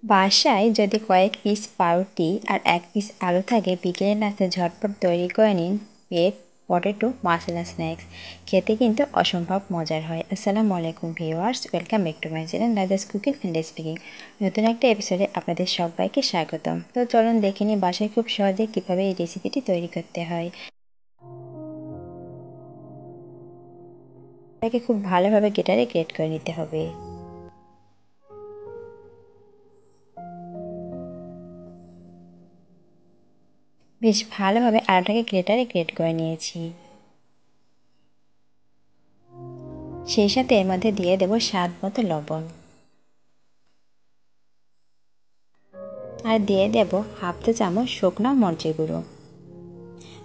বাসায় যদি কয়েক পিস পাউরুটি আর এক পিস আলু থাকে, বিকেলের নাস্তা ঝটপট তৈরি করে নিন পটেটো মাসালা স্ন্যাক্স। খেতে কিন্তু অসম্ভব মজার হয়। আসসালামু আলাইকুম viewers, welcome back to my channel Raja's cooking and speaking. নতুন একটা এপিসোডে আপনাদের সবাইকে স্বাগতম। তো চলুন দেখে নিই বাসায় খুব সহজে কীভাবে এই রেসিপিটি তৈরি করতে হয়। এটাকে খুব ভালোভাবে গ্রেট করে নিতে হবে। বেশ ভালোভাবে আলুটাকে গ্রেট করে নিয়েছি। সেই সাথে এর মধ্যে দিয়ে দেব স্বাদ মতো লবণ, আর দিয়ে দেব হাফ চা চামচ শুকনো মরিচের গুঁড়ো।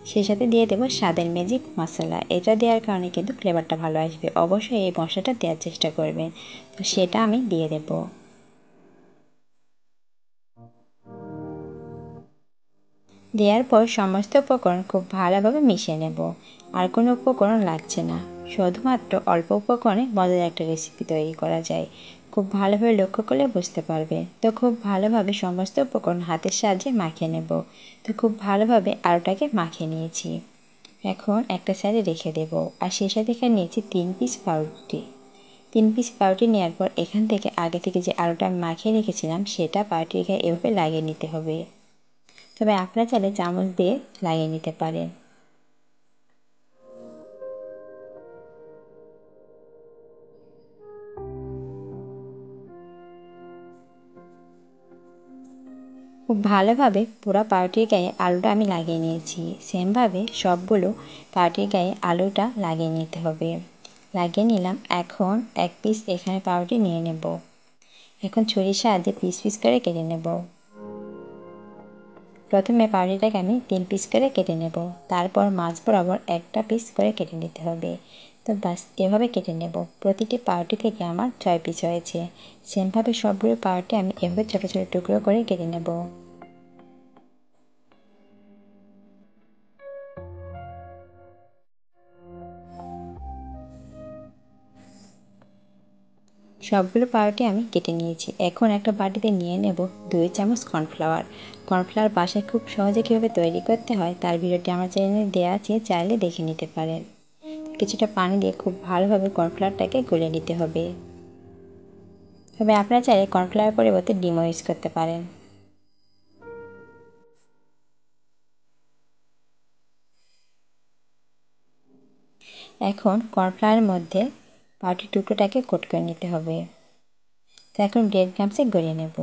সেই সাথে দিয়ে দেব স্বাদের ম্যাজিক মশলা। এটা দেওয়ার কারণে কিন্তু ফ্লেভারটা ভালো আসবে। অবশ্যই এই মশলাটা দেওয়ার চেষ্টা করবেন। তো সেটা আমি দিয়ে দেব। দেওয়ার পর সমস্ত উপকরণ খুব ভালোভাবে মিশিয়ে নেব। আর কোনো উপকরণ লাগছে না, শুধুমাত্র অল্প উপকরণে মজার একটা রেসিপি তৈরি করা যায়। খুব ভালোভাবে লক্ষ্য করলে বুঝতে পারবে। তো খুব ভালোভাবে সমস্ত উপকরণ হাতের সাহায্যে মাখিয়ে নেব। তো খুব ভালোভাবে আলুটাকে মাখিয়ে নিয়েছি। এখন একটা সাইডে রেখে দেব। আর সেই সাথে এখানে নিয়েছি 3 পিস পাউরুটি। 3 পিস পাউরুটি নেওয়ার পর এখান থেকে আগে থেকে যে আলুটা আমি মাখিয়ে রেখেছিলাম সেটা পাউরুটির গায়ে এভাবে লাগিয়ে নিতে হবে। তবে আপনারা চাইলে চামচ দিয়ে লাগিয়ে নিতে পারেন। খুব ভালোভাবে পুরো পাউরুটির গায়ে আলুটা আমি লাগিয়ে নিয়েছি। সেমভাবে সবগুলো পাউরুটির গায়ে আলুটা লাগিয়ে নিতে হবে। লাগিয়ে নিলাম। এখন এক পিস এখানে পাউরুটি নিয়ে নেব। এখন ছুরির সাহায্যে পিস পিস করে কেটে নেব। প্রথমে পাউরুটিটাকে আমি 3 পিস করে কেটে নেব। তারপর মাছ বরাবর একটা পিস করে কেটে নিতে হবে। তো বাস এভাবে কেটে নেব। প্রতিটি পাউরুটি থেকে আমার 6 পিস হয়েছে। সেমভাবে সবগুলো পাউরুটি আমি এভাবে ছোটো ছোটো টুকরো করে কেটে নেব। সবগুলো পাউরুটি আমি কেটে নিয়েছি। এখন একটা বাটিতে নিয়ে নেব 2 চামচ কর্নফ্লাওয়ার। কর্নফ্লাওয়ার বাসায় খুব সহজে কীভাবে তৈরি করতে হয় তার ভিডিওটি আমার চ্যানেলে দেওয়া আছে, চাইলে দেখে নিতে পারেন। কিছুটা পানি দিয়ে খুব ভালোভাবে কর্নফ্লাওয়ারটাকে গুলে নিতে হবে। তবে আপনারা চাইলে কর্নফ্লাওয়ার পরিবর্তে ডিমও ইউজ করতে পারেন। এখন কর্নফ্লাওয়ারের মধ্যে পাউরুটির টুকরোটাকে কোট করে নিতে হবে। তো এখন ব্রেড ক্রাম্বসে গড়িয়ে নেব।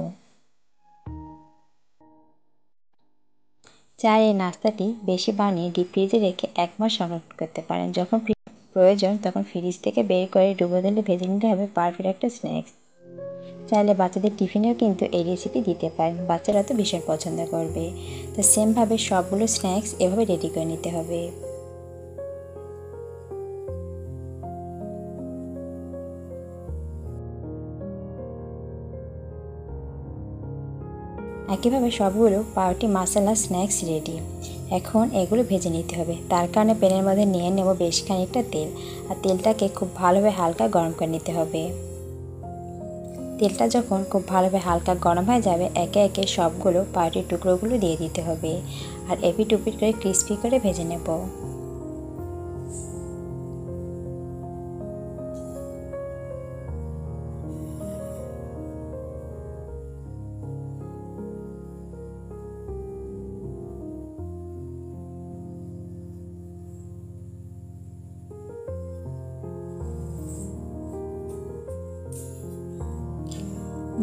চাই এই নাস্তাটি বেশি বানিয়ে ডিপ ফ্রিজে রেখে 1 মাস সংরক্ষণ করতে পারেন। যখন প্রয়োজন তখন ফ্রিজ থেকে বের করে ডুবো তেলে ভেজে নিতে হবে পারফেক্ট একটা স্ন্যাক্স। চাইলে বাচ্চাদের টিফিনেও কিন্তু এই রেসিপি দিতে পারেন, বাচ্চারা তো ভীষণ পছন্দ করবে। তো সেমভাবে সবগুলো স্ন্যাক্স এভাবে রেডি করে নিতে হবে। একইভাবে সবগুলো পাউরুটি মশলা স্ন্যাক্স রেডি। এখন এগুলো ভেজে নিতে হবে। তার কারণে প্যানের মধ্যে নিয়ে নেব বেশ খানিকটা তেল। আর তেলটাকে খুব ভালোভাবে হালকা গরম করে নিতে হবে। তেলটা যখন খুব ভালোভাবে হালকা গরম হয়ে যাবে একে একে সবগুলো পাউরুটির টুকরোগুলো দিয়ে দিতে হবে। আর এপিট ওপিট করে ক্রিস্পি করে ভেজে নেব।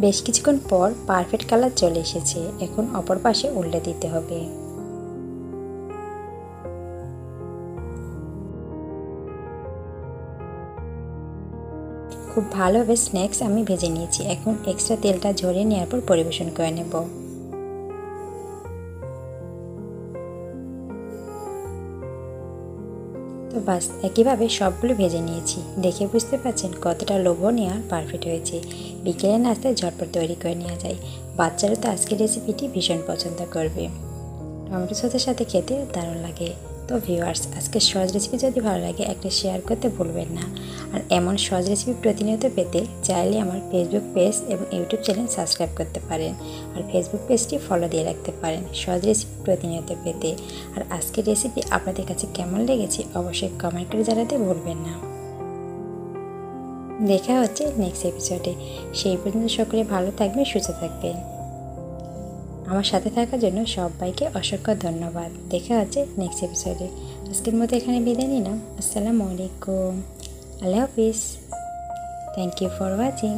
বেশ কিছুক্ষণ পর পারফেক্ট কালার চলে এসেছে। এখন অপর পাশে উল্টে দিতে হবে। খুব ভালোভাবে স্ন্যাক্স আমি ভেজে নিয়েছি। এখন এক্সট্রা তেলটা ঝরিয়ে নেওয়ার পর পরিবেশন করে নেব। তো বাস একইভাবে সবগুলো ভেজে নিয়েছি। দেখে বুঝতে পারছেন কতটা লোভনীয় আর পারফেক্ট হয়েছে। বিকেলের নাস্তায় ঝটপট তৈরি করে নেওয়া যায়। বাচ্চারা তো আজকের রেসিপিটি ভীষণ পছন্দ করবে। টমেটো সসের সাথে খেতে দারুণ লাগে। তো ভিউয়ার্স, আজকে সহজ রেসিপি যদি ভালো লাগে একটা শেয়ার করতে ভুলবেন না। আর এমন সহজ রেসিপি প্রতিনিয়ত পেতে চাইলে আমার ফেসবুক পেজ এবং ইউটিউব চ্যানেল সাবস্ক্রাইব করতে পারেন, আর ফেসবুক পেজটি ফলো দিয়ে রাখতে পারেন সহজ রেসিপি প্রতিনিয়ত পেতে। আর আজকের রেসিপি আপনাদের কাছে কেমন লেগেছে অবশ্যই কমেন্ট করে জানাতে ভুলবেন না। দেখা হচ্ছে নেক্সট এপিসোডে। সেই পর্যন্ত সকলে ভালো থাকবেন, সুস্থ থাকবেন। আমার সাথে থাকার জন্য সবাইকে অসংখ্য ধন্যবাদ। দেখা হচ্ছে নেক্সট এপিসোডে। আজকের মতো এখানে বিদায় নিলাম। আসসালামু আলাইকুম, আল্লাহ হাফিজ। Thank you for watching.